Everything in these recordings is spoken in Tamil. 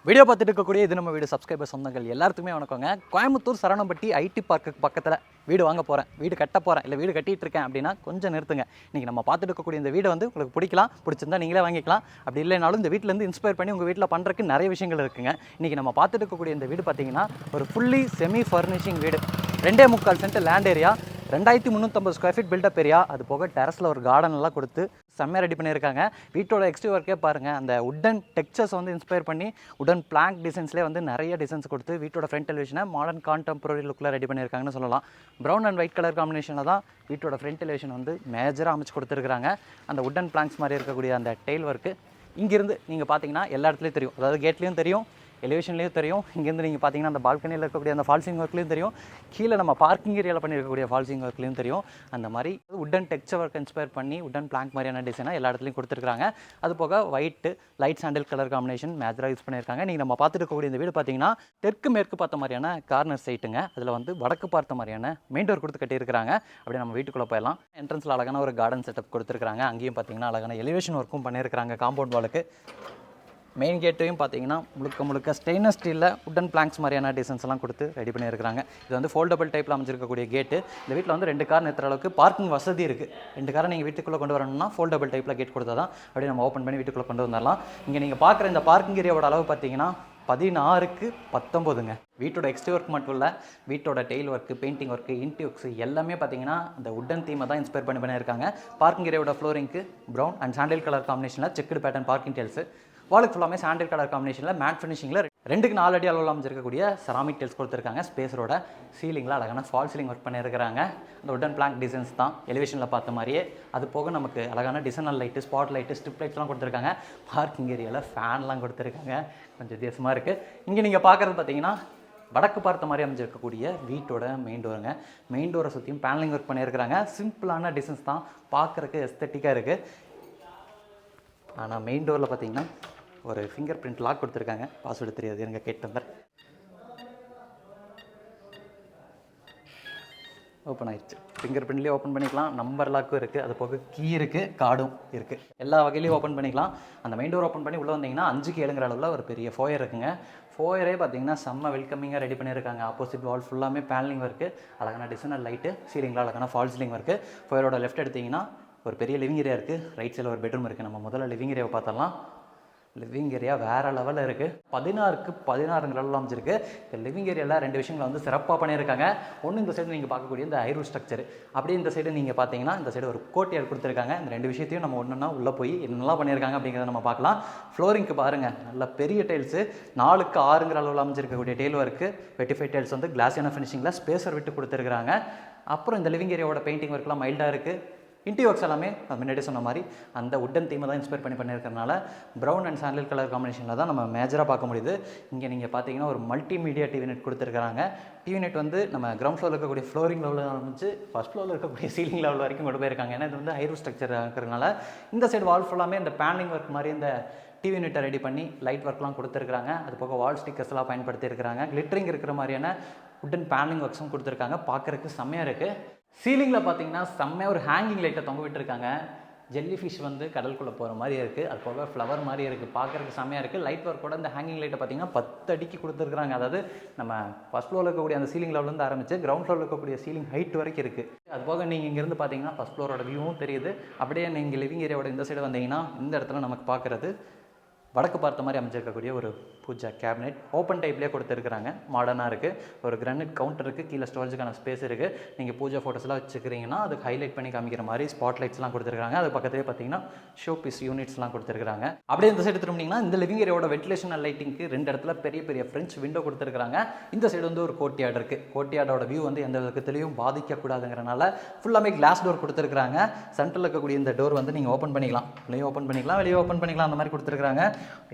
வீடியோ பார்த்துட்டு இருக்கக்கூடிய இது நம்ம வீடு சப்ஸ்கிரைபர் சொந்தங்கள் எல்லாத்துக்குமே வணக்கங்க. கோயம்புத்தூர் சரவணம்பட்டி ஐடி பார்க்குக்கு பக்கத்தில் வீடு வாங்க போகிறேன், வீடு கட்ட போகிறேன், இல்லை வீடு கட்டிகிட்டு இருக்கேன் அப்படின்னா கொஞ்சம் நிறுத்துங்க. இன்றைக்கி நம்ம பார்த்துட்டு இருக்கக்கூடிய இந்த வீடு வந்து உங்களுக்கு பிடிக்கலாம், பிடிச்சிருந்தா நீங்களே வாங்கிக்கலாம். அப்படி இல்லைனாலும் இந்த வீட்டிலேருந்து இன்ஸ்பயர் பண்ணி உங்கள் வீட்டில் பண்ணுறதுக்கு நிறைய விஷயங்கள் இருக்குங்க. இன்றைக்கி நம்ம பார்த்துட்டு இருக்கக்கூடிய இந்த வீடு பார்த்தீங்கன்னா ஒரு ஃபுல்லி செமி ஃபர்னிஷிங் வீடு. 2.25 cent land area, 2350 square feet built up area, அது போக டெரஸில் ஒரு கார்டன் எல்லாம் கொடுத்து செம்மையாக ரெடி பண்ணியிருக்காங்க. வீட்டோட எக்ஸ்டீரியர் ஒர்க்கே பாருங்கள், அந்த உட்டன் டெக்ஸ்சர்ஸ் வந்து இன்ஸ்பயர் பண்ணி உடன் பிளாங்க் டிசைன்ஸ்லேயே வந்து நிறைய டிசைன்ஸ் கொடுத்து வீட்டோட ஃப்ரண்ட் எலிவேஷனை மாடர்ன் கான்டெம்பரரி லுக்கில் ரெடி பண்ணியிருக்காங்கன்னு சொல்லலாம். ப்ரௌன் அண்ட் ஒயிட் கலர் காம்பினேஷனில் தான் வீட்டோட ஃப்ரண்ட் எலிவேஷன் வந்து மேஜராக அமைச்சு கொடுத்துருக்காங்க. அந்த உட்டன் பிளாங்க்ஸ் மாதிரி இருக்கக்கூடிய அந்த டெயில் ஒர்க்கு இங்கேருந்து நீங்கள் பார்த்தீங்கன்னா எல்லா இடத்துலையும் தெரியும், அதாவது கேட்லேயும் தெரியும், எலிவேஷன்லேயும் தெரியும். இங்கேருந்து நீங்கள் பார்த்தீங்கன்னா அந்த பால்கனியில் இருக்கக்கூடிய அந்த ஃபால்சிங் ஒர்க்லேயும் தெரியும், கீழே நம்ம பார்க்கிங் ஏரியாவில் பண்ணியிருக்கக்கூடிய ஃபால்சிங் ஒர்க்லேயும் தெரியும். அந்த மாதிரி உட்டன் டெக்ஸ்சர் ஒர்க் இன்ஸ்பயர் பண்ணி உட்டன் பிளாங்க் மாதிரியான டிசைனாக எல்லா இடத்துலையும் கொடுத்துருக்காங்க. அது போக ஒயிட்டு லைட் சாண்டில் கலர் காம்பினேஷன் மேஜராக யூஸ் பண்ணியிருக்காங்க. நீங்கள் நம்ம பார்த்துட்டு இருக்கக்கூடிய இந்த வீடு பார்த்தீங்கன்னா தெற்கு மேற்கு பார்த்த மாதிரியான கார்னர் சைட்டுங்க. அதில் வந்து வடக்கு பார்த்த மாதிரியான மெயின் டோர் கொடுத்து கட்டியிருக்காங்க. அப்படியே நம்ம வீட்டுக்குள்ளே போயிடலாம். என்ட்ரன்ஸில் அழகான ஒரு கார்டன் செட்டப் கொடுத்துருக்காங்க. அங்கேயும் பார்த்தீங்கன்னா அழகான எலிவேஷன் ஒர்க்கும் பண்ணியிருக்காங்க. காம்பவுண்ட் வாலுக்கு மெயின் கேட்டையும் பார்த்தீங்கன்னா முழுக்க ஸ்டெயின்லெஸ் ஸ்டீலில் உட்டன் பிளாங்க்ஸ் மாதிரியான டிசைன்ஸ் எல்லாம் கொடுத்து ரெடி பண்ணியிருக்காங்க. இது வந்து ஃபோல்டபுள் டைப்பில் அமைச்சிருக்கக்கூடிய கேட்டு. இந்த வீட்டில் வந்து 2 கார் நிறுத்துற அளவுக்கு பார்க்கிங் வசதி இருக்குது. 2 காரை நீங்கள் வீட்டுக்குள்ளே கொண்டு வரணும்னா ஃபோல்டபுள் டைப்பில் கேட் கொடுத்தா தான் அப்படியே நம்ம ஓப்பன் பண்ணி வீட்டுக்குள்ளே கொண்டு வந்துடலாம். இங்கே நீங்கள் பார்க்குற இந்த பார்க்கிங் ஏரியாவோட அளவு பார்த்தீங்கன்னா 16க்கு 19ங்க. வீட்டோட எக்ஸ்டீரியர் ஒர்க் மட்டும் இல்லை, வீட்டோட டெயில் ஒர்க்கு, பெயிண்டிங் ஒர்க்கு, இன்டி ஒர்க்ஸ் எல்லாமே பார்த்தீங்கன்னா அந்த உட்டன் தீமை தான் இன்ஸ்பயர் பண்ணியிருக்காங்க. பார்க்கிங் ஏரியாவோட ஃப்ளோரிங்க்கு ப்ரௌன் அண்ட் சாண்டில் கலர் காம்பினேஷனில் செக்குடு பேட்டர்ன் பார்க்கிங் டெயில்ஸு, வாலுக்கு ஃபுல்லாமே சாண்டில் கலர் காம்பினேஷனில் மேட் ஃபினிஷிங்கில் 2க்கு 4 அடி அளவில் அமைச்சிருக்கக்கூடிய செராமிக் டெல்ஸ் கொடுத்துருக்காங்க. ஸ்பேஸரோட சீலிங்கில் அழகான ஃபால் சீலிங் ஒர்க் பண்ணியிருக்கிறாங்க. அந்த உட்டன் பிளாங்க் டிசைன்ஸ் தான் எலிவேஷனில் பார்த்த மாதிரியே. அது போக நமக்கு அழகான டிசைனல் லைட்டு, ஸ்பாட் லைட்டு, ஸ்ட்ரிப் லைட்ஸ்லாம் கொடுத்துருக்காங்க. பார்க்கிங் ஏரியாவில் ஃபேன்லாம் கொடுத்துருக்காங்க. கொஞ்சம் வித்தியாசமாக இருக்குது. இங்கே நீங்கள் பார்க்குறது பார்த்தீங்கன்னா வடக்கு பார்த்த மாதிரி அமைஞ்சிருக்கக்கூடிய வீட்டோட மெயின் டோருங்க. மெயின் டோரை சுற்றியும் பேனலிங் ஒர்க் பண்ணியிருக்கிறாங்க. சிம்பிளான டிசைன்ஸ் தான், பார்க்குறக்கு எஸ்தட்டிக்காக இருக்குது. ஆனால் மெயின் டோரில் பார்த்தீங்கன்னா ஒரு ஃபிங்கர் பிரிண்ட் லாக் கொடுத்துருக்காங்க. பாஸ்வேர்டு தெரியாது, எனக்கு கேட்டு வந்தார். ஓப்பன் ஆயிடுச்சு. ஃபிங்கர் பிரிண்ட்லேயே ஓப்பன் பண்ணிக்கலாம். நம்பர் லாக்கும் இருக்குது, அது போக கீ இருக்குது, கார்டும் இருக்குது. எல்லா வகையிலையும் ஓப்பன் பண்ணிக்கலாம். அந்த மெயின் டோர் ஓப்பன் பண்ணி உள்ளே வந்தீங்கன்னா 5க்கு 7ங்கிற அளவில் ஒரு பெரிய ஃபோயர் இருக்குங்க. ஃபோயரே பார்த்தீங்கன்னா செம்ம வெல்கமிங்காக ரெடி பண்ணியிருக்காங்க. ஆப்போசிட் வால் ஃபுல்லாமே பேனலிங் ஒர்க்கு, அழகான டிசைனர் லைட்டு, சீலிங்கில் அழகான ஃபால் சீலிங் ஒர்க்கு. ஃபோயரோட லெஃப்ட் எடுத்திங்கன்னா ஒரு பெரிய லிவிங் ஏரியா இருக்குது. ரைட் சைடில் ஒரு பெட்ரூம் இருக்குது. நம்ம முதல்ல லிவிங் ஏரியாவை பார்த்தலாம். லிவிங் ஏரியா வேறு லெவலில் இருக்குது. 16க்கு 16ங்கிற அளவில் அமைச்சிருக்கு. இந்த லிவிங் ஏரியாவில் 2 விஷயங்களை வந்து சிறப்பாக பண்ணியிருக்காங்க. ஒன்று, இந்த சைடு நீங்கள் பார்க்கக்கூடிய இந்த ஐரூ ஸ்ட்ரக்சர், அப்படியே இந்த சைடு நீங்கள் பார்த்தீங்கன்னா இந்த சைடு ஒரு கோர்ட்யார்ட் கொடுத்துருக்காங்க. இந்த 2 விஷயத்தையும் நம்ம ஒன்றுனா உள்ளே போய் என்னெல்லாம் பண்ணியிருக்காங்க அப்படிங்கிறத நம்ம பார்க்கலாம். ஃப்ளோரிங்க்கு பாருங்கள், நல்ல பெரிய டைல்ஸு, 4க்கு 6ங்கிற அளவில் அமைச்சிருக்கக்கூடிய டெயில் ஒர்க்கு, வெட்டிஃபைட் டைல்ஸ் வந்து கிளாஸியான ஃபினிஷிங்கில் ஸ்பேஸர் விட்டு கொடுத்துருக்காங்க. அப்புறம் இந்த லிவிங் ஏரியாவோட பெயிண்டிங் ஒர்க்லாம் மைல்டாக இருக்குது. இன்டி ஒர்க்ஸ் எல்லாமே முன்னாடி சொன்ன மாதிரி அந்த உட்டன் தீமை தான் இன்ஸ்பயர் பண்ணியிருக்கிறதுனால ப்ரௌன் அண்ட் சாண்டில் கலர் காம்பினேஷனில் தான் நம்ம மேஜராக பார்க்க முடியுது. இங்கே நீங்கள் பார்த்தீங்கன்னா ஒரு மல்டிமீடியா டிவி நெட் கொடுத்துருக்காங்க. டிவி நெட் வந்து நம்ம கிரவுண்ட் ஃப்ளோரில் இருக்கக்கூடிய ஃப்ளோரிங் லெவலில் ஆரம்பிச்சு ஃபஸ்ட் ஃப்ளோரில் இருக்கக்கூடிய சீலிங் லெவல் வரைக்கும் கொண்டு போயிருக்காங்க. ஏன்னா இது வந்து ஹைரூ ஸ்ட்ரக்சர் இருக்கிறதுனால இந்த சைடு வால் ஃபுல்லாமே இந்த பேனலிங் ஒர்க் மாதிரி இந்த டிவி நெட்டை ரெடி பண்ணி லைட் ஒர்க்லாம் கொடுத்துருக்காங்க. அது போக வால் ஸ்டிக்கர்ஸ்லாம் பயன்படுத்தியிருக்கிறாங்க. கிளிட்டரிங் இருக்கிற மாதிரியான உட்டன் பேனலிங் ஒர்க்ஸும் கொடுத்துருக்காங்க. பார்க்குறதுக்கு செம்மையாக இருக்குது. சீலிங்கில் பார்த்தீங்கன்னா செம்மையாக ஒரு ஹேங்கிங் லைட்டை தொங்க விட்டுருக்காங்க. ஜெல்லி ஃபிஷ் வந்து கடலுக்குள்ளே போகிற மாதிரி இருக்குது. அது போக ஃப்ளவர் மாதிரி இருக்குது. பார்க்குறதுக்கு செம்மையாக இருக்குது. லைட் ஒர்க்கோட இந்த ஹேங்கிங் லைட்டை பார்த்தீங்கன்னா 10 அடிக்கு கொடுத்துருக்காங்க. அதாவது நம்ம ஃபஸ்ட் ஃப்ளோரில் இருக்கக்கூடிய அந்த சீலிங் லெவலேருந்து ஆரம்பித்து கிரவுண்ட் ஃப்ளோரில் இருக்கக்கூடிய சீலிங் ஹைட் வரைக்கும் இருக்குது. அது போக நீங்கள் இங்கேருந்து பார்த்தீங்கன்னா ஃபஸ்ட் ஃப்ளோரோட வியூவும் தெரியுது. அப்படியே நீங்கள் லிவிங் ஏரியாவோட இந்த சைடு வந்தீங்கன்னா இந்த இடத்துல நமக்கு பார்க்குறது வடக்கு பார்த்த மாதிரி அமைச்சிருக்கக்கூடிய ஒரு பூஜா கேபினெட் ஓப்பன் டைப்லேயே கொடுத்துருக்குறாங்க. மாடர்னாக இருக்குது. ஒரு கிரானைட் கவுண்டர் இருக்குது. கீழே ஸ்டோரேஜுக்கான ஸ்பேஸ் இருக்குது. நீங்கள் பூஜா ஃபோட்டோஸ்லாம் வச்சுக்கிறீங்கன்னா அதுக்கு ஹைலைட் பண்ணி காமிக்கிற மாதிரி ஸ்பாட் லைட்ஸ்லாம் கொடுத்துருக்காங்க. அது பக்கத்துலேயே பார்த்தீங்கன்னா ஷோ பீஸ் யூனிட்ஸ்லாம் கொடுத்துருக்காங்க. அப்படியே இந்த சைடு திரும்பிங்கன்னா இந்த லிவிங் ஏரியாவோட வென்டிலேஷன் லைட்டிங்க்கு 2 இடத்துல பெரிய பெரிய ஃப்ரெஞ்ச் விண்டோ கொடுத்துருக்காங்க. இந்த சைடு வந்து ஒரு கோர்ட்யார்டு இருக்குது. கோர்ட்யார்டோட வியூ வந்து எந்த விதத்துலையும் பாதிக்கக்கூடாதுங்கிறனால ஃபுல்லாமே கிளாஸ் டோர் கொடுத்துருக்காங்க. சென்டரில் இருக்கக்கூடிய இந்த டோர் வந்து நீங்கள் ஓப்பன் பண்ணிக்கலாம். உள்ளே ஓப்பன் பண்ணிக்கலாம், வெளியே ஓப்பன் பண்ணிக்கலாம். அந்த மாதிரி கொடுத்துருக்காங்க.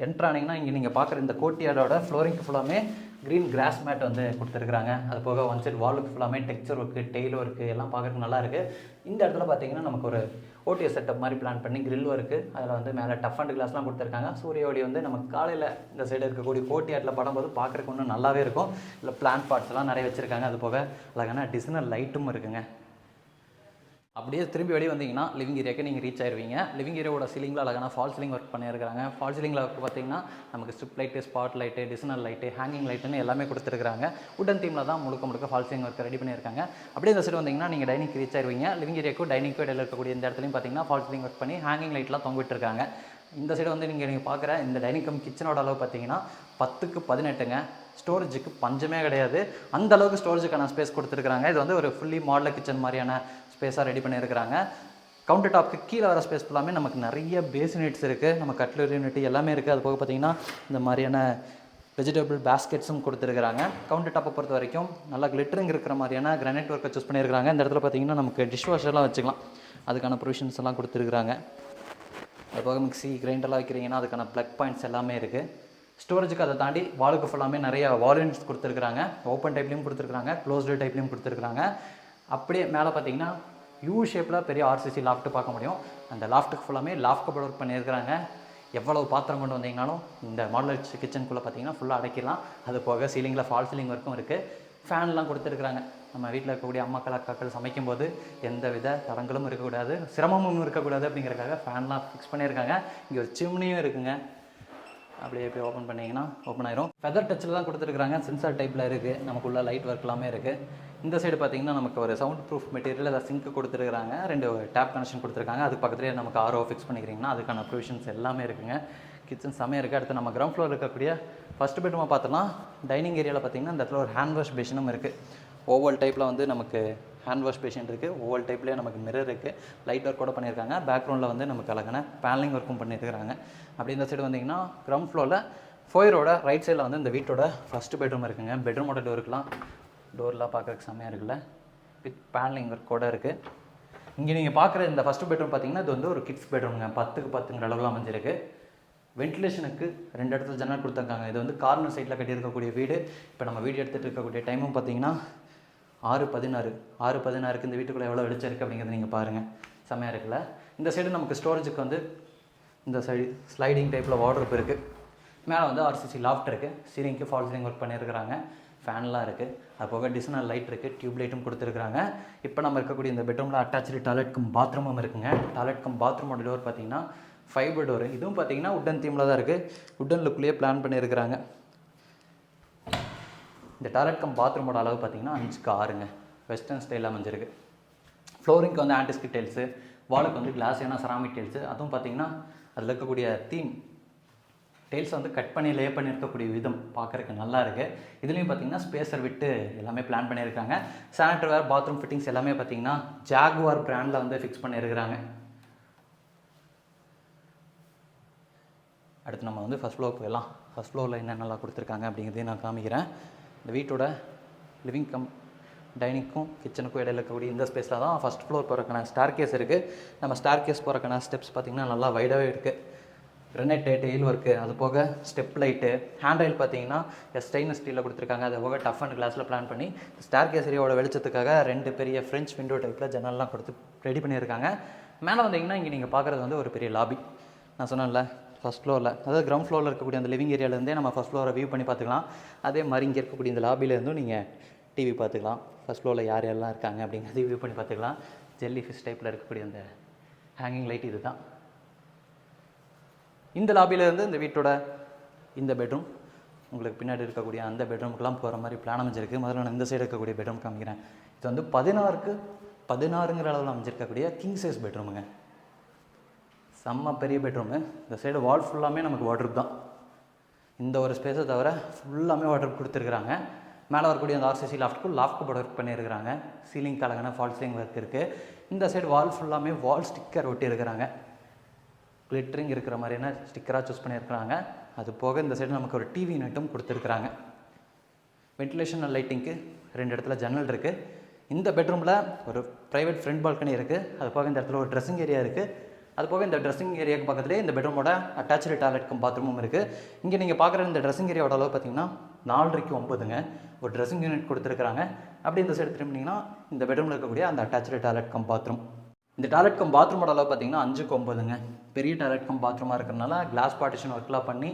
என்ட்ரானிங்கன்னா இங்கே நீங்கள் பார்க்குற இந்த கோர்ட்யார்டோட ஃப்ளோரிங்க்கு ஃபுல்லாமே க்ரீன் கிராஸ் மேட் வந்து கொடுத்துருக்காங்க. அது போக ஒன் சைட் வாலுக்கு ஃபுல்லாமே டெக்ஸ்சர் ஒர்க்கு, டெய்ல் ஒர்க்கு எல்லாம் பார்க்குறதுக்கு நல்லா இருக்குது. இந்த இடத்துல பார்த்தீங்கன்னா நமக்கு ஒரு ஓடிஎஸ் செட்டப் மாதிரி பிளான் பண்ணி கிரில் ஒர்க்கு, அதில் வந்து மேலே டஃப் அண்ட் கிளாஸ்லாம் கொடுத்துருக்காங்க. சூரிய ஒளி வந்து நமக்கு காலையில் இந்த சைடு இருக்கக்கூடிய கோர்ட்யார்டில் படும்போது பார்க்குறதுக்கு இன்னும் நல்லாவே இருக்கும். இல்லை பிளான்ட் பார்ட்ஸ்லாம் நிறைய வச்சுருக்காங்க. அது போக அழகான டிசைனர் லைட்டும் இருக்குங்க. அப்படியே திரும்பி வெளியே வந்தீங்கன்னா லிவிங் ஏரியாவுக்கு நீங்கள் ரீச் ஆயிருவீங்க. லிவிங் ஏரியாவோட சீலிங்கில் அழகான ஃபால் சீலிங் ஒர்க் பண்ணியிருக்காங்க. ஃபால் சீலிங்கில் பார்த்தீங்கன்னா நமக்கு ஸ்ட்ரிப் லைட்டு, ஸ்பாட் லைட்டு, டிசனல் லைட்டு, ஹேங்கிங் லைட்டுன்னு எல்லாமே கொடுத்துருக்காங்க. உடன் தீமில் தான் முழுக்க ஃபால் சீலிங் ஒர்க் ரெடி பண்ணியிருக்காங்க. அப்படியே இந்த சைடு வந்தீங்கன்னா நீங்கள் டைனிங் ரீச் ஆயிருவீங்க. லிவிங் ஏரியாவுக்கும் டைனிங்க்கும் இடையில இருக்கக்கூடிய இந்த இடத்துலையும் பார்த்தீங்கன்னா ஃபால் சீலிங் ஒர்க் பண்ணி ஹேங்கிங் லைட்லாம் தொங்க விட்டுருக்காங்க. இந்த சைடு வந்து நீங்கள் பார்க்குற இந்த டைனிங் கம் கிச்சனோட அளவு பார்த்தீங்கன்னா 10க்கு 18ங்க. ஸ்டோரேஜுக்கு பஞ்சமே கிடையாது. அந்த அளவுக்கு ஸ்டோரேஜுக்கான ஸ்பேஸ் கொடுத்துருக்காங்க. இது வந்து ஒரு ஃபுல்லி மாடல் கிச்சன் மாதிரியான ஸ்பேஸாக ரெடி பண்ணியிருக்கிறாங்க. கவுண்டர் டாப்க்கு கீழே வர ஸ்பேஸ் ஃபுல்லாமே நமக்கு நிறைய பேசினேட்ஸ் இருக்குது, நம்ம கட்லரி யூனிட் எல்லாமே இருக்குது. அது போக பார்த்திங்கன்னா இந்த மாதிரியான வெஜிடபிள் பேஸ்கெட்ஸும் கொடுத்துருக்காங்க. கவுண்டர் டாப்பை பொறுத்த வரைக்கும் நல்லா கிளிட்டரிங் இருக்கிற மாதிரியான கிரானைட் ஒர்க்கை சூஸ் பண்ணியிருக்காங்க. இந்த இடத்துல பார்த்திங்கன்னா நமக்கு டிஷ் வாஷர்லாம் வச்சுக்கலாம், அதுக்கான ப்ரொவிஷன்ஸ் எல்லாம் கொடுத்துருக்காங்க. அது போக மிக்ஸி கிரைண்டர்லாம் வைக்கிறீங்கன்னா அதுக்கான ப்ளக் பாயிண்ட்ஸ் எல்லாமே இருக்குது. ஸ்டோரேஜுக்கு அதை தாண்டி வாலுக்கு ஃபுல்லாமே நிறைய வால்யூன்ஸ் கொடுத்துருக்காங்க. ஓப்பன் டைப்லேயும் கொடுத்துருக்காங்க, க்ளோஸ்டு டைப்லேயும் கொடுத்துருக்காங்க. அப்படியே மேலே பார்த்தீங்கன்னா யூ ஷேப்பில் பெரிய ஆர்சிசி லாஃப்ட்டு பார்க்க முடியும். அந்த லாஃப்ட்டுக்கு ஃபுல்லாமே லாஃப்ட் கபோர்ட் ஒர்க் பண்ணியிருக்கிறாங்க. எவ்வளவு பாத்திரம் கொண்டு வந்தீங்கனாலும் இந்த மாடலர் கிச்சனுக்குள்ளே பார்த்தீங்கன்னா ஃபுல்லாக அடைக்கலாம். அது போக சீலிங்கில் ஃபால் சீலிங் ஒர்க்கும் இருக்குது. ஃபேன்லாம் கொடுத்துருக்குறாங்க. நம்ம வீட்டில் இருக்கக்கூடிய அம்மாக்கள் அக்காக்கள் சமைக்கும்போது எந்த வித தடங்களும் இருக்கக்கூடாது, சிரமமும் இருக்கக்கூடாது அப்படிங்கிறக்காக ஃபேன்லாம் ஃபிக்ஸ் பண்ணியிருக்காங்க. இங்கே ஒரு சிம்னியும் இருக்குங்க. அப்படியே போய் ஓப்பன் பண்ணிங்கன்னா ஓப்பன் ஆயிரும். ஃபெதர் டச்சில் தான் கொடுத்துருக்காங்க. சென்சார் டைப்பில் இருக்குது. நமக்குள்ள லைட் ஒர்க் எல்லாமே இருக்குது. இந்த சைடு பார்த்திங்கன்னா நமக்கு ஒரு சவுண்ட் ப்ரூஃப் மெட்டீரியல் அதை சிங்க்கு கொடுத்துருக்காங்க. 2 டேப் கனெக்ஷன் கொடுத்துருக்காங்க. அதுக்கு பக்கத்துலேயே நமக்கு ஆர்ஓ ஃபிக்ஸ் பண்ணிக்கிறீங்கன்னா அதுக்கான ப்ரொவிஷன்ஸ் எல்லாமே இருக்குங்க. கிச்சன் செம்மையாக இருக்குது. அடுத்து நம்ம கிரவுண்ட் ஃப்ளோர் இருக்கக்கூடிய ஃபஸ்ட் பெட்ரூமை பார்த்தோம்னா டைனிங் ஏரியாவில் பார்த்திங்கன்னா இந்த இடத்துல ஒரு ஹேண்ட் வாஷ் பேஷனும் இருக்குது. ஓவல் டைப்பில் வந்து நமக்கு ஹேண்ட் வாஷ் பேஷன் இருக்குது. ஓவல் டைப்லேயே நமக்கு மிரர் இருக்குது. லைட் ஒர்க் கூட பண்ணியிருக்காங்க. பேக்ரவுண்டில் வந்து நமக்கு அழகான பேனலிங் ஒர்க்கும் பண்ணியிருக்காங்க. அப்படி இந்த சைடு வந்திங்கன்னா கிரவுண்ட் ஃப்ளோரில் ஃபோயரோட ரைட் சைடில் வந்து இந்த வீட்டோட ஃபஸ்ட்டு பெட்ரூம் இருக்குங்க. பெட்ரூமோட டோர்லாம் பார்க்குறதுக்கு செம்மையாக இருக்குல்ல, வித் பேனலிங் ஒர்க் கூட இருக்குது. இங்கே நீங்கள் பார்க்குற இந்த ஃபஸ்ட்டு பெட்ரூம் பார்த்தீங்கன்னா இது வந்து ஒரு கிட்ஸ் பெட்ரூமுங்க. 10க்கு 10ங்கிற அளவில் அமைஞ்சிருக்கு. வென்டிலேஷனுக்கு 2 இடத்துல ஜன்னல் கொடுத்துருக்காங்க. இது வந்து கார்னர் சைடில் கட்டியிருக்கக்கூடிய வீடு. இப்போ நம்ம வீடு எடுத்துகிட்டு இருக்கக்கூடிய டைமும் பார்த்தீங்கன்னா 6:16 இந்த வீட்டுக்குள்ளே எவ்வளோ வெளிச்சம் இருக்குது அப்படிங்கிறது நீங்கள் பாருங்கள். செம்மையாக இருக்குல்ல. இந்த சைடு நமக்கு ஸ்டோரேஜுக்கு வந்து இந்த சைடு ஸ்லைடிங் டைப்பில் வார்ட்ரோப் இருக்குது. மேலே வந்து ஆர்சிசி லாஃப்ட் இருக்குது. சீலிங்க்கு ஃபால் சீலிங் ஒர்க் பண்ணியிருக்கிறாங்க. ஃபேன்லாம் இருக்குது. அது போக டிசனல் லைட் இருக்குது. டியூப் லைட்டும் கொடுத்துருக்காங்க. இப்போ நம்ம இருக்கக்கூடிய இந்த பெட்ரூமில் அட்டாச்சு டாய்லெட் கம் பாத்ரூமும் இருக்குங்க. டாய்லெட் கம் பாத்ரூமோட டோர் பார்த்தீங்கன்னா ஃபைபர் டோரு. இதுவும் பார்த்தீங்கன்னா உட்டன் தீமில் தான் இருக்குது. உட்டன் லுக்லேயே பிளான் பண்ணியிருக்கிறாங்க. இந்த டாய்லெட் கம் பாத்ரூமோட அளவு பார்த்தீங்கன்னா 5க்கு 6ங்க. வெஸ்டர்ன் ஸ்டைலில் அமைஞ்சிருக்கு. ஃப்ளோரிங்க்கு வந்து ஆன்டிஸ்கிட் டைல்ஸு, வாலுக்கு வந்து கிளாஸியான செராமிக் டைல்ஸு. அதுவும் பார்த்தீங்கன்னா அதில் இருக்கக்கூடிய தீம் டைல்ஸ் வந்து கட் பண்ணி லே பண்ணியிருக்கக்கூடிய விதம் பார்க்குறதுக்கு நல்லா இருக்குது. இதுலேயும் பார்த்தீங்கன்னா ஸ்பேஸர் விட்டு எல்லாமே பிளான் பண்ணியிருக்காங்க. சானிட்டரி வேர், பாத்ரூம் ஃபிட்டிங்ஸ் எல்லாமே பார்த்தீங்கன்னா ஜாகுவார் பிராண்டில் வந்து ஃபிக்ஸ் பண்ணியிருக்கிறாங்க. அடுத்து நம்ம வந்து ஃபஸ்ட் ஃப்ளோர் போயிடலாம். ஃபஸ்ட் ஃப்ளோரில் என்னென்னலாம் கொடுத்துருக்காங்க அப்படிங்கிறதையும் நான் காமிக்கிறேன். இந்த வீட்டோட லிவிங் கம் டைனிங்க்கும் கிச்சனுக்கும் இடையில இருக்கக்கூடிய இந்த ஸ்பேஸில் தான் ஃபஸ்ட் ஃப்ளோர் போகிறக்கான ஸ்டார் கேஸ் இருக்குது. நம்ம ஸ்டார் கேஸ் போகிறக்கான ஸ்டெப்ஸ் பார்த்திங்கன்னா நல்லா வைடாகவே இருக்குது. கிரனைட் டெயில் ஒர்க்கு, அது போக ஸ்டெப் லைட்டு, ஹேண்ட் ரைல் பார்த்தீங்கன்னா ஸ்டெயின்லெஸ் ஸ்டீலில் கொடுத்துருக்காங்க. அது போக டஃப் அண்ட் கிளாஸில் பிளான் பண்ணி ஸ்டார் கேஸ் ஏரியாவோட வெளிச்சத்துக்காக 2 பெரிய ஃப்ரெஞ்ச் விண்டோ டைப்பில் ஜன்னல்லாம் கொடுத்து ரெடி பண்ணியிருக்காங்க. மேலே வந்தீங்கன்னா இங்கே நீங்கள் பார்க்குறது வந்து ஒரு பெரிய லாபி. நான் சொன்னேன்ல ஃபஸ்ட் ஃப்ளோரில், அதாவது கிரவுண்ட் ஃப்ளோரில் இருக்கக்கூடிய அந்த லிவிங் ஏரியாவிலேருந்தே நம்ம ஃபஸ்ட் ஃப்ளோரை வியூ பண்ணி பார்த்துக்கலாம். அதே மாதிரி இங்கே இருக்கக்கூடிய இந்த லாபிலேருந்தும் நீங்கள் டிவி பார்த்துக்கலாம். ஃபஸ்ட் ஃப்ளோரில் யார் யாரெல்லாம் இருக்காங்க அப்படிங்கிறது வியூ பண்ணி பார்த்துக்கலாம். ஜெல்லி ஃபிஷ் டைப்பில் இருக்கக்கூடிய அந்த ஹேங்கிங் லைட் இது தான். இந்த லாபியிலேருந்து இந்த வீட்டோட இந்த பெட்ரூம், உங்களுக்கு பின்னாடி இருக்கக்கூடிய அந்த பெட்ரூமுக்கெல்லாம் போகிற மாதிரி பிளான் அமைஞ்சிருக்கு. முதல்ல நான் இந்த சைடு இருக்கக்கூடிய பெட்ரூம் காமிக்கிறேன். இது வந்து 16க்கு 16ங்கிற அளவில் அமைஞ்சிருக்கக்கூடிய கிங் சைஸ் பெட்ரூமுங்க. செம்ம பெரிய பெட்ரூமு. இந்த சைடு வால் ஃபுல்லாமே நமக்கு வாட்ரூப் தான். இந்த ஒரு ஸ்பேஸை தவிர ஃபுல்லாமே வாட்ரூப் கொடுத்துருக்குறாங்க. மேலே வரக்கூடிய அந்த ஆர்சிசி லாஃப்ட்டுக்கும் லாஃப்ட் போர்டு ஒர்க் பண்ணியிருக்கிறாங்க. சீலிங் கலகான ஃபால் சீலிங் ஒர்க் இருக்குது. இந்த சைடு வால் ஃபுல்லாமே வால் ஸ்டிக்கர் ஒட்டி இருக்கிறாங்க. கிளிட்டரிங் இருக்கிற மாதிரியான ஸ்டிக்கராக சூஸ் பண்ணியிருக்கிறாங்க. அது போக இந்த சைடு நமக்கு ஒரு டிவி நெட்டும் கொடுத்துருக்குறாங்க. வென்டிலேஷன் அண்ட் லைட்டிங்க்கு 2 இடத்துல ஜன்னல் இருக்குது. இந்த பெட்ரூமில் ஒரு ப்ரைவேட் ஃப்ரண்ட் பால்கனி இருக்குது. அது போக இந்த இடத்துல ஒரு ட்ரெஸ்ஸிங் ஏரியா இருக்குது. அது போக இந்த ட்ரெஸ்ஸிங் ஏரியாவுக்கு பக்கத்துலேயே இந்த பெட்ரூமோட அட்டாச்சு டாய்லெட் கம் பாத்ரூமும் இருக்குது. இங்கே நீங்கள் பார்க்குற இந்த ட்ரெஸ்ஸிங் ஏரியாவோட அளவு பார்த்தீங்கன்னா 4:30க்கு 9ங்க. ஒரு ட்ரெஸ்ஸிங் யூனிட் கொடுத்துருக்குறாங்க. அப்படி இந்த சைடு திரும்பினீங்கன்னா இந்த பெட்ரூமில் இருக்கக்கூடிய அந்த அட்டாச்சு டாய்லெட் கம் பாத்ரூம். இந்த டாய்லெட் கம் பாத்ரூமோட அளவு பார்த்தீங்கன்னா 5க்கு 9ங்க. பெரிய டாய்லெட் கம் பாத்ரூமாக இருக்கிறனால கிளாஸ் பார்ட்டிஷன் ஒர்க்லாம் பண்ணி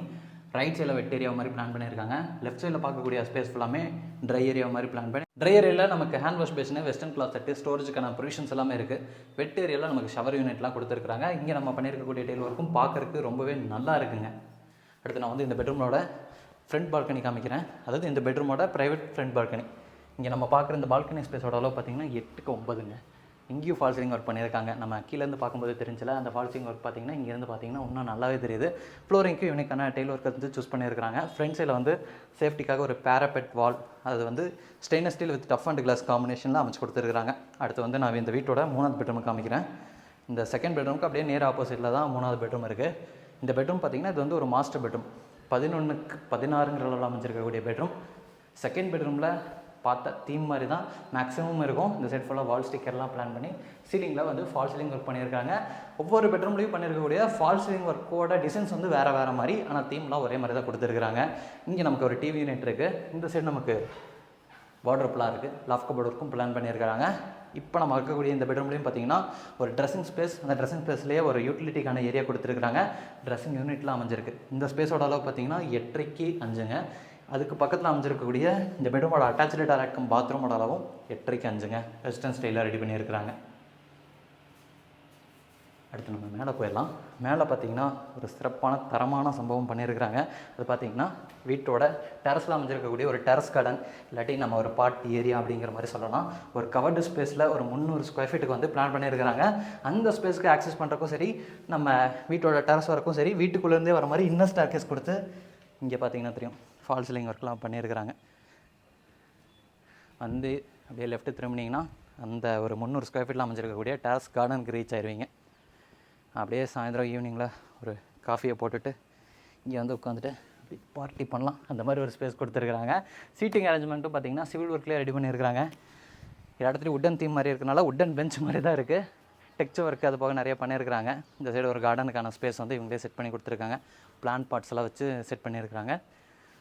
ரைட் சைடில் வெட் ஏரியா மாதிரி பிளான் பண்ணியிருக்காங்க. லெஃப்ட் சைடில் பார்க்கக்கூடிய ஸ்பேஸ் ஃபுல்லாமே ட்ரை ஏரியா மாதிரி பிளான் பண்ணி, ட்ரை ஏரியாவில் நமக்கு hand wash basin, western closet, ஸ்டோரேஜுக்கான ப்ரொவிஷன்ஸ் எல்லாமே இருக்குது. வெட் ஏரியாவில் நமக்கு ஷவர் யூனிட்லாம் கொடுத்துருக்காங்க. இங்கே நம்ம பண்ணியிருக்கக்கூடிய டெய்ல் ஒர்க்கும் பார்க்கறதுக்கு ரொம்பவே நல்லா இருக்குங்க. அடுத்து நான் வந்து இந்த பெட்ரூமோட ஃப்ரண்ட் பால்கனி காமிக்கிறேன். அதாவது இந்த பெட்ரூமோட ப்ரைவேட் ஃப்ரண்ட் பால்கனி. இங்கே நம்ம பார்க்குற இந்த பால்கனி ஸ்பேஸோட அளவு பார்த்திங்கன்னா 8க்கு 9ங்க. இங்கேயும் ஃபால் சீலிங் ஒர்க் பண்ணியிருக்காங்க. நம்ம கீழேருந்து பார்க்கும்போது தெரிஞ்சல அந்த ஃபால் சீலிங் ஒர்க் பார்த்திங்கன்னா இங்கேருந்து பார்த்திங்கன்னா இன்னும் நல்லாவே தெரியுது. ஃப்ளோரிங்க்கு யூனிக்கான டெய்ல் ஒர்க் வந்து சூஸ் பண்ணியிருக்காங்க. ஃப்ரண்ட் சைடில் வந்து சேஃப்டிக்காக ஒரு பேரபெட் வால், அது வந்து stainless steel with tough and glass காம்பினேஷனில் அமைச்சு கொடுத்துருக்காங்க. அடுத்து வந்து நான் இந்த வீட்டோட 3வது பெட்ரூம் காமிக்கிறேன். இந்த செகண்ட் பெட்ரூமுக்கு அப்படியே நேர் ஆப்போசிட்டில் தான் 3வது பெட்ரூம் இருக்குது. இந்த பெட்ரூம் பார்த்திங்கன்னா இது வந்து ஒரு மாஸ்டர் பெட்ரூம். 11க்கு 16ங்கிற அளவில் அமைச்சிருக்கக்கூடிய பெட்ரூம். செகண்ட் பெட்ரூமில் பார்த்த தீம் மாதிரி தான் மேக்ஸிமம் இருக்கும். இந்த செட் ஃபுல்லாக வால் ஸ்டிக்கர்லாம் பிளான் பண்ணி சீலிங்கில் வந்து ஃபால் சீலிங் ஒர்க் பண்ணியிருக்காங்க. ஒவ்வொரு பெட்ரூம்லேயும் பண்ணியிருக்கக்கூடிய ஃபால் சீலிங் ஒர்க்கோட டிசைன்ஸ் வந்து வேறு மாதிரி, ஆனால் தீம்லாம் ஒரே மாதிரி தான் கொடுத்துருக்குறாங்க. இங்கே நமக்கு ஒரு டிவி யூனிட் இருக்குது. இந்த சைடு நமக்கு வார்ட்ரோப்லாம் இருக்குது. லாஃப்ட் கபோர்ட் ஒர்க்கும் பிளான் பண்ணியிருக்காங்க. இப்போ நம்ம இருக்கக்கூடிய இந்த பெட்ரூம்லேயும் பார்த்தீங்கன்னா ஒரு ட்ரெஸ்ஸிங் ஸ்பேஸ், அந்த ட்ரெஸ்ஸிங் ஸ்பேஸ்லேயே ஒரு யூட்டிலிட்டிக்கான ஏரியா கொடுத்துருக்காங்க. ட்ரெஸ்ஸிங் யூனிட்லாம் அமைஞ்சிருக்கு. இந்த ஸ்பேஸோட அளவு பார்த்தீங்கன்னா 8க்கு 5ங்க. அதுக்கு பக்கத்தில் அமைஞ்சிருக்கக்கூடிய இந்த பெட்ரூமோட அட்டாச்சு டாய்லெட் பாத்ரூமோட அளவும் 8க்கு 5ங்க. வெஸ்டர்ன் ஸ்டைலில் ரெடி பண்ணியிருக்கிறாங்க. அடுத்து நம்ம மேலே போயிடலாம். மேலே பார்த்தீங்கன்னா ஒரு சிறப்பான தரமான சம்பவம் பண்ணியிருக்கிறாங்க. அது பார்த்திங்கன்னா வீட்டோட டெரஸில் அமைஞ்சிருக்கக்கூடிய ஒரு டெரஸ் கார்டன், இல்லாட்டி நம்ம ஒரு பார்ட்டி ஏரியா அப்படிங்கிற மாதிரி சொல்லலாம். ஒரு கவர்டு ஸ்பேஸில் ஒரு 300 ஸ்கொயர் ஃபீட்டுக்கு வந்து பிளான் பண்ணியிருக்கிறாங்க. அந்த ஸ்பேஸ்க்கு ஆக்சஸ் பண்ணுறக்கும் சரி, நம்ம வீட்டோட டெரஸ் வரக்கும் சரி, வீட்டுக்குள்ளேருந்தே வர மாதிரி இன்னர் ஸ்டேர்கேஸ் கொடுத்து இங்கே பார்த்தீங்கன்னா தெரியும் ஃபால் சீலிங் ஒர்க்லாம் பண்ணியிருக்கிறாங்க. வந்து அப்படியே லெஃப்ட்டு திரும்பினீங்கன்னா அந்த ஒரு 300 ஸ்கொயர் ஃபீட்டில் அமைஞ்சிருக்கக்கூடிய டெரஸ் கார்டனுக்கு ரீச் ஆயிடுவீங்க. அப்படியே சாயந்தரம் ஈவினிங்கில் ஒரு காஃபியை போட்டுட்டு இங்கே வந்து உட்காந்துட்டு அப்படி பார்ட்டி பண்ணலாம். அந்த மாதிரி ஒரு ஸ்பேஸ் கொடுத்துருக்குறாங்க. சீட்டிங் அரேஞ்ச்மெண்ட்டும் பார்த்திங்கன்னா சிவில் ஒர்க்லேயே ரெடி பண்ணியிருக்கிறாங்க. இடத்துலையும் உட்டன் தீம் மாதிரி இருக்கனால உட்டன் பெஞ்ச் மாதிரி தான் இருக்குது. டெக்ஸ்சர் ஒர்க் அது போக நிறைய பண்ணியிருக்கிறாங்க. இந்த சைடு ஒரு கார்டனுக்கான ஸ்பேஸ் வந்து இவங்களே செட் பண்ணி கொடுத்துருக்காங்க. பிளான்ட் பார்ட்ஸ் எல்லாம் வச்சு செட் பண்ணியிருக்கிறாங்க.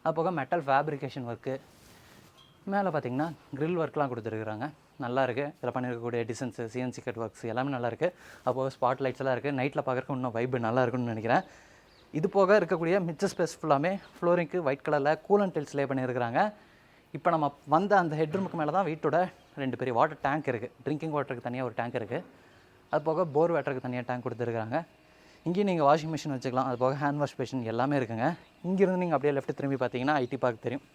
அது போக மெட்டல் ஃபேப்ரிகேஷன் ஒர்க்கு, மேலே பார்த்திங்கன்னா க்ரில் ஒர்க்லாம் கொடுத்துருக்குறாங்க. நல்லா இருக்குது. இதில் பண்ணியிருக்கக்கூடிய டிசைன்ஸு, சிஎன்சி கட் ஒர்க்ஸ் எல்லாமே நல்லாயிருக்கு. அப்போது ஸ்பாட் லைட்ஸ் எல்லாம் இருக்குது. நைட்டில் பார்க்குறக்கு இன்னும் வைப் நல்லா இருக்குன்னு நினைக்கிறேன். இது போக இருக்கக்கூடிய மிச்ச ஸ்பேஸ் ஃபுல்லாமே ஃப்ளோரிங்க்கு ஒயிட் கலரில் கூலன் டைல்ஸ் லே பண்ணியிருக்கிறாங்க. இப்போ நம்ம வந்த அந்த ஹெட்ரூமுக்கு மேலே தான் வீட்டோட 2 பெரிய வாட்டர் டேங்க் இருக்குது. ட்ரிங்கிங் வாட்டருக்கு தனியாக ஒரு டேங்க் இருக்குது. அது போக போர் வாட்டருக்கு தனியாக டேங்க் கொடுத்துருக்காங்க. இங்கேயும் நீங்கள் வாஷிங் மிஷின் வச்சுக்கலாம். அது போக ஹேண்ட் வாஷ் பேஷன் எல்லாமே இருக்குங்க. இங்கேருந்து நீங்கள் அப்படியே லெஃப்ட் திரும்பி பார்த்தீங்கன்னா ஐடி பார்க் தெரியும்.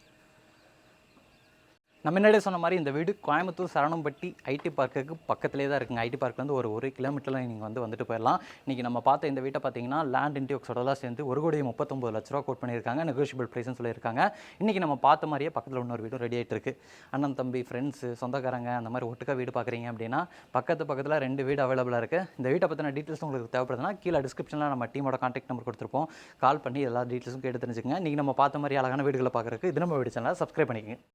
நம்ம முன்னாடியே சொன்ன மாதிரி இந்த வீடு கோயம்புத்தூர் சரவணம்பட்டி ஐடி பார்க்குக்கு பக்கத்துலேயே தான் இருக்குங்க. ஐடி பார்க்லேருந்து ஒரு 1 கிலோமீட்டரில் நீங்கள் வந்துட்டு போயிடலாம். இன்றைக்கி நம்ம பார்த்த இந்த வீட்டை பார்த்தீங்கன்னா லேண்ட் இன்டியோக்ஸோடலாம் சேர்ந்து 1,39 லட்ச ரூபா கோட் பண்ணியிருக்காங்க. நெகோஷியபிள் ப்ரைஸ்னு சொல்லியிருக்காங்க. இன்றைக்கி நம்ம பார்த்த மாதிரியே பக்கத்தில் இன்னொரு வீடும் ரெடி ஆகிட்டு இருக்குது. அண்ணன் தம்பி ஃப்ரெண்ட்ஸு சொந்தக்காரங்க அந்த மாதிரி ஒட்டுக்கா வீடு பார்க்குறீங்க அப்படின்னா பக்கத்தில் 2 வீடு அவைலபிளாக இருக்குது. இந்த வீட்டை பற்றின டீட்டெயில்ஸ் உங்களுக்கு தேவைப்படுதுன்னா கீழே டிஸ்கிரிப்ஷனில் நம்ம டீமோட கான்டாக்ட் நம்பர் கொடுத்துருப்போம். கால் பண்ணி எல்லா டீட்டெயில்ஸும் கேட்டு தெரிஞ்சுக்கங்க. இன்றைக்கி நம்ம பார்த்த மாதிரி அழகான வீடுகளை பார்க்குறதுக்கு இது நம்ம வீடு சேனலை சப்ஸ்கிரைப் பண்ணிக்கங்க.